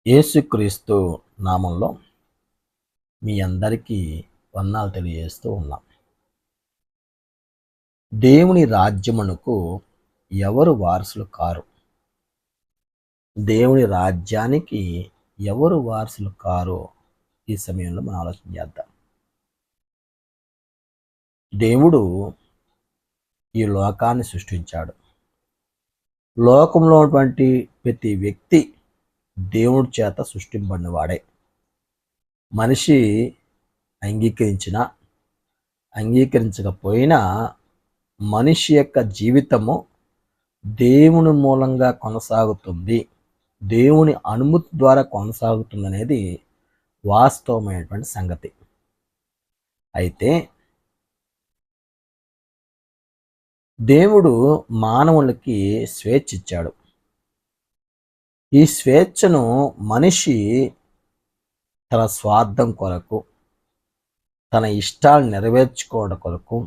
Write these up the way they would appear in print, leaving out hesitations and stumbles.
యేసుక్రీస్తు నామంలో మీ అందరికీ వందనాలు తెలియజేస్తూ ఉన్నాం. దేవుని రాజ్యమునకు ఎవరు వారసులు కారు? దేవుని రాజ్యానికి ఎవరు వారసులు కారో ఈ సమయంలో మనం ఆలోచన చేద్దాం. దేవుడు ఈ లోకాన్ని సృష్టించాడు. లోకంలో ఉన్నటువంటి ప్రతి వ్యక్తి దేవుడి చేత సృష్టింపబడిన వాడే. మనిషి అంగీకరించినా అంగీకరించకపోయినా మనిషి యొక్క జీవితము దేవుని మూలంగా కొనసాగుతుంది, దేవుని అనుమతి ద్వారా కొనసాగుతుంది అనేది వాస్తవమైనటువంటి సంగతి. అయితే దేవుడు మానవులకి స్వేచ్ఛ ఇచ్చాడు. ఈ స్వేచ్ఛను మనిషి తన స్వార్థం కొరకు, తన ఇష్టాలు నెరవేర్చుకోవడం కొరకు,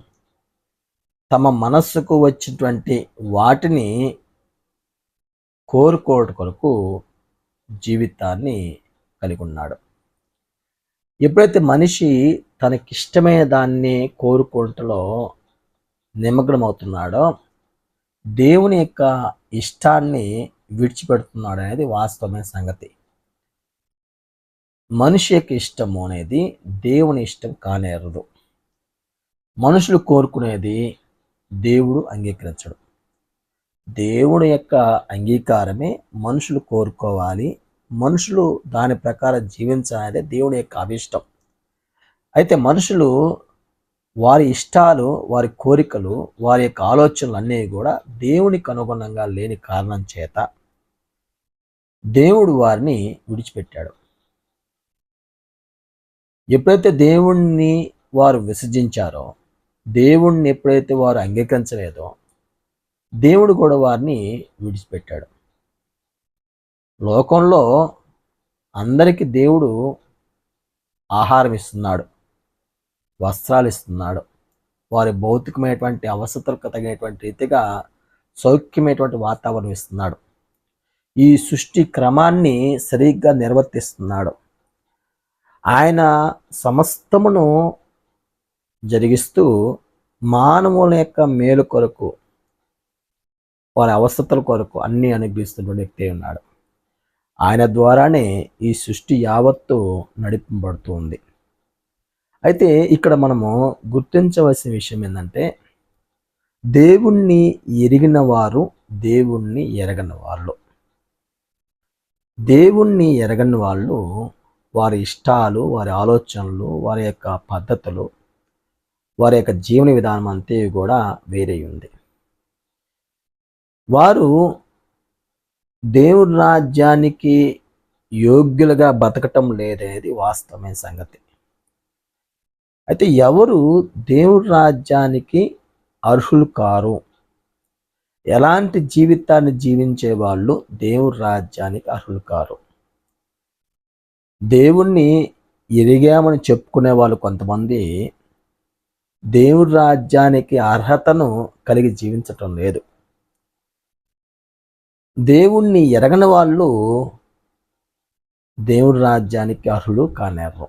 తమ మనస్సుకు వచ్చినటువంటి వాటిని కోరుకోవడం కొరకు జీవితాన్ని కలిగి ఉన్నాడు. ఎప్పుడైతే మనిషి తనకిష్టమైన దాన్ని కోరుకోవటంలో నిమగ్నమవుతున్నాడో దేవుని యొక్క ఇష్టాన్ని విడిచిపెడుతున్నాడు అనేది వాస్తవమైన సంగతి. మనిషి యొక్క ఇష్టము అనేది దేవుని ఇష్టం కానేరదు. మనుషులు కోరుకునేది దేవుడు అంగీకరించడు. దేవుని యొక్క అంగీకారమే మనుషులు కోరుకోవాలి, మనుషులు దాని ప్రకారం జీవించాలనేది దేవుని యొక్క అభిష్టం. అయితే మనుషులు వారి ఇష్టాలు, వారి కోరికలు, వారి యొక్క ఆలోచనలు అన్నీ కూడా దేవునికి అనుగుణంగా లేని కారణం చేత దేవుడు వారిని విడిచిపెట్టాడు. ఎప్పుడైతే దేవుణ్ణి వారు విసర్జించారో, దేవుణ్ణి ఎప్పుడైతే వారు అంగీకరించలేదో దేవుడు కూడా వారిని విడిచిపెట్టాడు. లోకంలో అందరికీ దేవుడు ఆహారం ఇస్తున్నాడు, వస్త్రాలు ఇస్తున్నాడు, వారి భౌతికమైనటువంటి అవసరతలకు తగినటువంటి రీతిగా సౌఖ్యమైనటువంటి వాతావరణం ఇస్తున్నాడు. ఈ సృష్టి క్రమాన్ని సరిగ్గా నిర్వర్తిస్తున్నాడు. ఆయన సమస్తమును జరిగిస్తూ మానవుల యొక్క మేలు కొరకు, వారి అవసరతల కొరకు అన్నీ అనుగ్రహిస్తున్న వ్యక్తి ఉన్నాడు. ఆయన ద్వారానే ఈ సృష్టి యావత్తు నడిపింపబడుతూ ఉంది. అయితే ఇక్కడ మనము గుర్తించవలసిన విషయం ఏంటంటే, దేవుణ్ణి ఎరిగిన వారు, దేవుణ్ణి ఎరగని వాళ్ళు. దేవుణ్ణి ఎరగని వాళ్ళు వారి ఇష్టాలు, వారి ఆలోచనలు, వారి యొక్క పద్ధతులు, వారి యొక్క జీవన విధానం అంతే కూడా వేరే ఉంది. వారు దేవుని రాజ్యానికి యోగ్యులుగా బతకటం లేదనేది వాస్తవమైన సంగతి. అయితే ఎవరు దేవుని రాజ్యానికి అర్హులు కారు, ఎలాంటి జీవితాన్ని జీవించే వాళ్ళు దేవుని రాజ్యానికి అర్హులు కారు? దేవుణ్ణి ఎరిగామని చెప్పుకునే వాళ్ళు కొంతమంది దేవుని రాజ్యానికి అర్హతను కలిగి జీవించటం లేదు. దేవుణ్ణి ఎరగని వాళ్ళు దేవుని రాజ్యానికి అర్హులు కానేరు.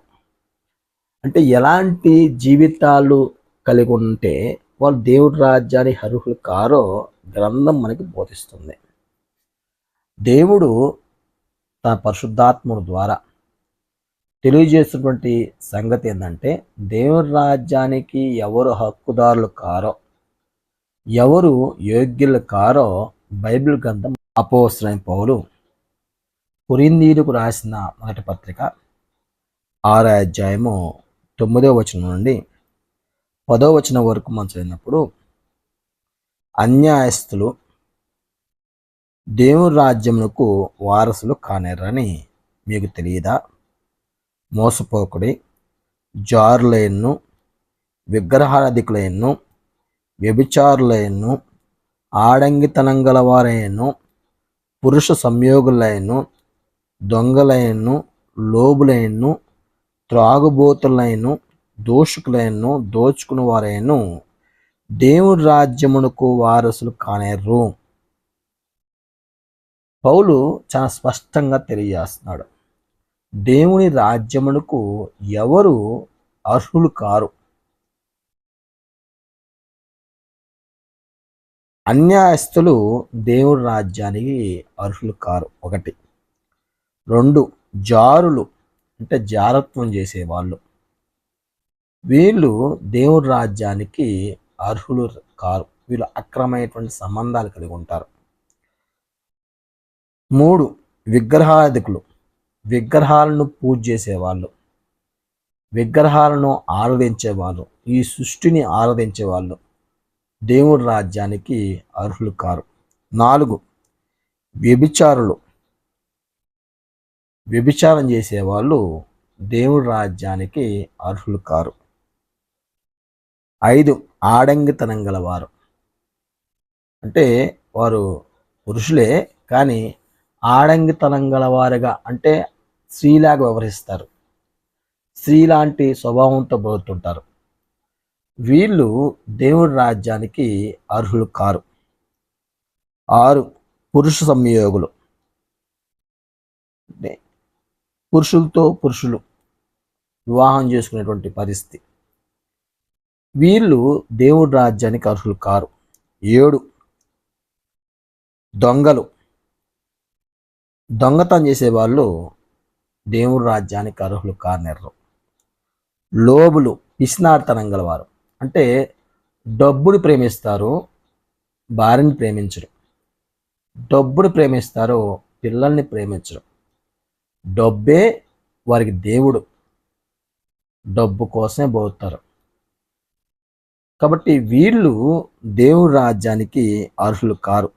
అంటే ఎలాంటి జీవితాలు కలిగి ఉంటే వాళ్ళు దేవుడి రాజ్యానికి అర్హులు కారో గ్రంథం మనకి బోధిస్తుంది. దేవుడు తన పరిశుద్ధాత్ముడు ద్వారా తెలియజేసినటువంటి సంగతి ఏంటంటే, దేవుని రాజ్యానికి ఎవరు హక్కుదారులు కారో, ఎవరు యోగ్యులు కారో బైబిల్ గ్రంథం అపోస్తలుడైన పౌలు కొరింథీయులకు రాసిన మొదటి పత్రిక 6వ అధ్యాయము 9వ వచనం నుండి 10వ వచనం వరకు మనం చదివినప్పుడు, అన్యాయస్తులు దేవుని రాజ్యమునకు వారసులు కానేరని మీకు తెలియదా? మోసపోకుడి, జారులైన్ను, విగ్రహారాధికులైన్ను, వ్యభిచారులైన్ను, ఆడంగితనం గలవారైను, పురుష సంయోగులైను, దొంగలైను, లోబులైను, త్రాగుబోతులైను, దోషకులైను, దోచుకుని వారైను దేవుని రాజ్యమునకు వారసులు కానేర్రు. పౌలు చాలా స్పష్టంగా తెలియజేస్తున్నాడు. దేవుని రాజ్యమునకు ఎవరు అర్హులు కారు. అన్యాయస్తులు దేవుని రాజ్యానికి అర్హులు కారు. 1. 2. జారులు అంటే జారత్వం చేసేవాళ్ళు, వీళ్ళు దేవుని రాజ్యానికి అర్హులు కారు. వీళ్ళు అక్రమైనటువంటి సంబంధాలు కలిగి ఉంటారు. 3. విగ్రహాధికులు, విగ్రహాలను పూజ చేసేవాళ్ళు, విగ్రహాలను ఆరాధించేవాళ్ళు, ఈ సృష్టిని ఆరాధించేవాళ్ళు దేవుడి రాజ్యానికి అర్హులు కారు. 4. వ్యభిచారులు, వ్యభిచారం చేసేవాళ్ళు దేవుడి రాజ్యానికి అర్హులు కారు. 5. ఆడంగితనం గలవారు, అంటే వారు పురుషులే కానీ ఆడంగితనం గలవారుగా, అంటే స్త్రీలాగా వ్యవహరిస్తారు, స్త్రీ లాంటి స్వభావంతో బతుకుతుంటారు, వీళ్ళు దేవుడి రాజ్యానికి అర్హులు కారు. 6. పురుష సంయోగులు, అంటే పురుషులతో పురుషులు వివాహం చేసుకునేటువంటి పరిస్థితి, వీళ్ళు దేవుడి రాజ్యానికి అర్హులు కారు. 7. దొంగలు, దొంగతనం చేసేవాళ్ళు దేవుడి రాజ్యానికి అర్హులు కానేర్రు. లోబులు, పిసినార్తనం గలవారు, అంటే డబ్బుని ప్రేమిస్తారు, భార్యని ప్రేమించరు, డబ్బుని ప్రేమిస్తారు, పిల్లల్ని ప్రేమించరు, డబ్బే వారికి దేవుడు, డబ్బు కోసమే పోతారు, కాబట్టి వీళ్ళు దేవుడి రాజ్యానికి అర్హులు కారు.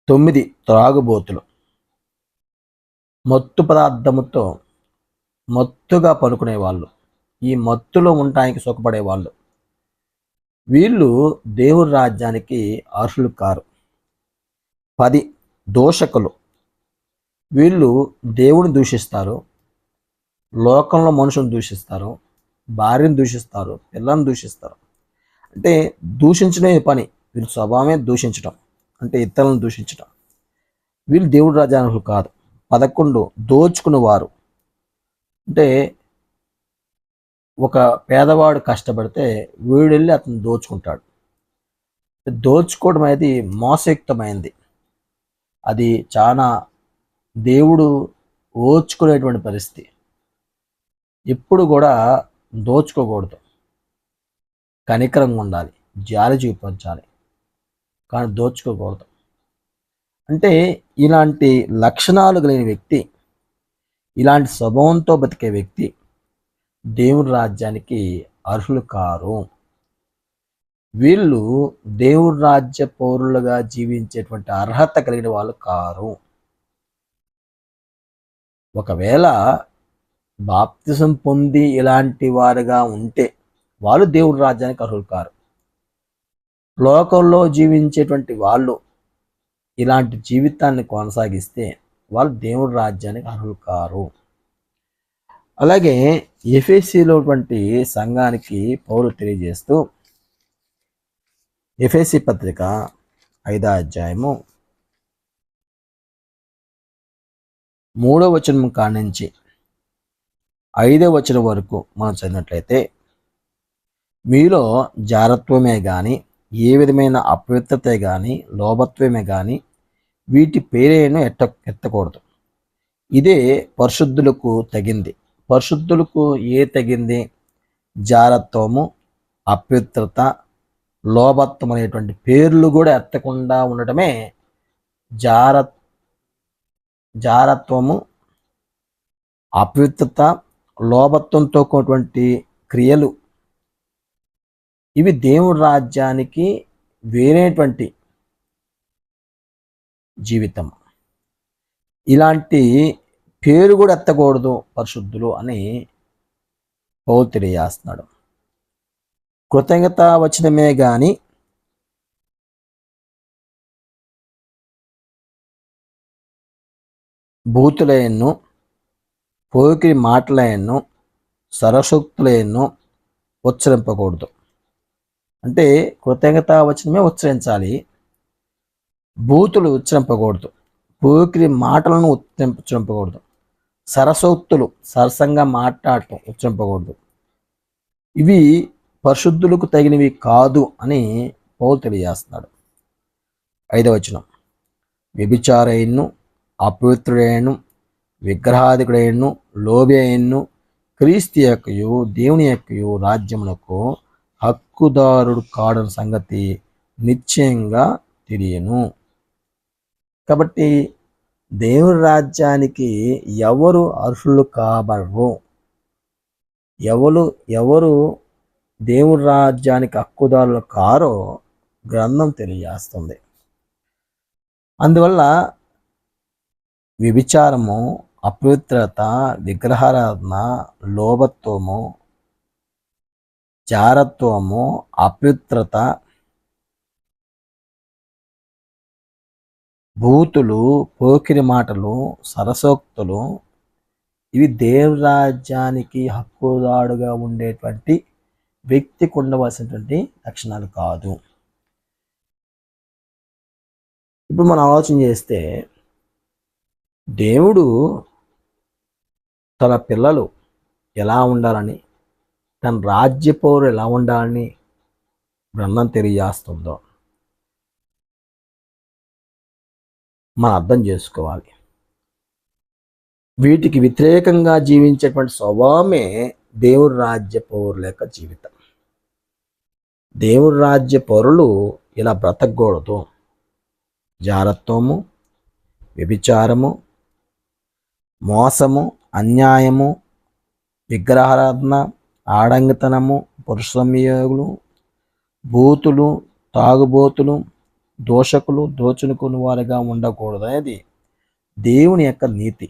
9. త్రాగుబోతులు, మత్తు పదార్థముతో మత్తుగా పడుకునే వాళ్ళు, ఈ మత్తులో ఉండటానికి సుఖపడేవాళ్ళు, వీళ్ళు దేవుడి రాజ్యానికి అర్హులు కారు. 10. దూషకులు, వీళ్ళు దేవుని దూషిస్తారు, లోకంలో మనుషులను దూషిస్తారు, భార్యను దూషిస్తారు, పిల్లలను దూషిస్తారు, అంటే దూషించడమే పని, వీళ్ళ స్వభావమే దూషించడం, అంటే ఇతరులను దూషించడం, వీళ్ళు దేవుడి రాజ్యానికి కాదు. 11. దోచుకునేవారు, అంటే ఒక పేదవాడు కష్టపడితే వీడెళ్ళి అతను దోచుకుంటాడు, దోచుకోవడం అనేది మోసయుక్తమైంది, అది చాలా దేవుడు ఓర్చుకునేటువంటి పరిస్థితి. ఎప్పుడు కూడా దోచుకోకూడదు, కనికరంగా ఉండాలి, జాలి చూపించాలి, కానీ దోచుకోకూడదు. అంటే ఇలాంటి లక్షణాలు కలిగిన వ్యక్తి, ఇలాంటి స్వభావంతో బతికే వ్యక్తి దేవుడి రాజ్యానికి అర్హులు కారు. వీళ్ళు దేవుడి రాజ్య పౌరులుగా జీవించేటువంటి అర్హత కలిగిన వాళ్ళు కారు. ఒకవేళ బాప్తిసం పొంది ఇలాంటి వారుగా ఉంటే వాళ్ళు దేవుడి రాజ్యానికి అర్హులు కారు. లోకంలో జీవించేటువంటి వాళ్ళు ఇలాంటి జీవితాన్ని కొనసాగిస్తే వాళ్ళు దేవుడి రాజ్యానికి అర్హులు కారు. అలాగే ఎఫెసీలో సంఘానికి పౌలు తెలియజేస్తూ, ఎఫెసీ పత్రిక 5వ అధ్యాయము 3వ వచనం కానించి 5వ వచనం వరకు మనం చదివినట్లయితే, మీలో జారత్వమే కానీ, ఏ విధమైన అపవిత్రతే కానీ, లోభత్వమే కానీ వీటి పేరేను ఎత్తకూడదు. ఇదే పరిశుద్ధులకు తగింది. పరిశుద్ధులకు ఏ తగింది? జారత్వము, అపవిత్రత, లోభత్వం అనేటువంటి పేర్లు కూడా ఎత్తకుండా ఉండటమే జారత్వము, అపవిత్రత, లోభత్వంతో కూడినటువంటి క్రియలు, ఇవి దేవుడి రాజ్యానికి వేరేటువంటి జీవితం. ఇలాంటి పేరు కూడా ఎత్తకూడదు పరిశుద్ధులు అని పౌలు తెలియజేస్తున్నాడు. కృతజ్ఞత వచనమే కానీ బూతులయన్ను, పోకిరి మాటలయన్ను, సరసూక్తులయన్ను ఉచ్చరింపకూడదు. అంటే కృతజ్ఞత వచనమే ఉచ్చరించాలి, బూతులు ఉచ్చరింపకూడదు, పోకిరి మాటలను ఉచ్చరింపకూడదు, సరసోక్తులు, సరసంగా మాట్లాడటం ఉచ్చరింపకూడదు. ఇవి పరిశుద్ధులకు తగినవి కాదు అని పౌలు తెలియజేస్తున్నాడు. 5వ వచనం, వ్యభిచారైను, అపవిత్రుడైను, విగ్రహాధికుడైను, లోబి అయిను, క్రీస్తు యొక్కయు దేవుని యొక్కయు రాజ్యమునకు హక్కుదారుడు కాడని సంగతి నిశ్చయంగా తెలియను. కాబట్టి దేవుని రాజ్యానికి ఎవరు అర్హులు కాబడరు, ఎవరు దేవుని రాజ్యానికి హక్కుదారులు కారో గ్రంథం తెలియజేస్తుంది. అందువల్ల వ్యభిచారము, అపవిత్రత, విగ్రహారాధన, లోభత్వము, జారత్వము, అపవిత్రత, భూతులు, పోకిరి మాటలు, సరసోక్తులు, ఇవి దేవుని రాజ్యానికి హక్కుదారుడుగా ఉండేటువంటి వ్యక్తికి ఉండవలసినటువంటి లక్షణాలు కాదు. ఇప్పుడు మనం ఆలోచన చేస్తే దేవుడు తన పిల్లలు ఎలా ఉండాలని, తన రాజ్య పౌరులు ఎలా ఉండాలని గ్రంథం తెలియజేస్తుందో మనం అర్థం చేసుకోవాలి. వీటికి వ్యతిరేకంగా జీవించేటువంటి స్వభావమే దేవుడి రాజ్య పౌరుల యొక్క జీవితం. దేవుడి రాజ్య పౌరులు ఇలా బ్రతకూడదు. జారత్వము, వ్యభిచారము, మోసము, అన్యాయము, విగ్రహారాధన, ఆడంగితనము, పురుష సంయోగులు, భూతులు, తాగుబోతులు, దోషకులు, దోచుకుని వారిగా ఉండకూడదు అనేది దేవుని యొక్క నీతి.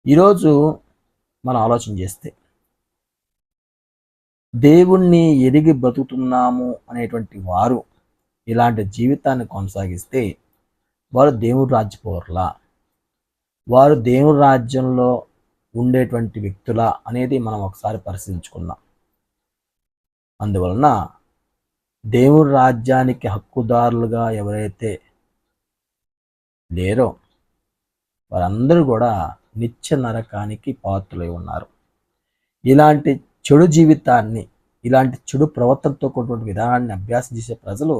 ఈరోజు మనం ఆలోచన చేస్తే దేవుణ్ణి ఎరిగి బ్రతుకుతున్నాము అనేటువంటి వారు ఇలాంటి జీవితాన్ని కొనసాగిస్తే వారు దేవుడి రాజ్య పౌరులా, వారు దేవుడి రాజ్యంలో ఉండేటువంటి వ్యక్తులా అనేది మనం ఒకసారి పరిశీలించుకుందాం. అందువలన దేవుడి రాజ్యానికి హక్కుదారులుగా ఎవరైతే లేరో వారందరూ కూడా నిత్య నరకానికి పాత్రులై ఉన్నారు. ఇలాంటి చెడు జీవితాన్ని, ఇలాంటి చెడు ప్రవర్తనతో కూడినటువంటి విధానాన్ని అభ్యాసం చేసే ప్రజలు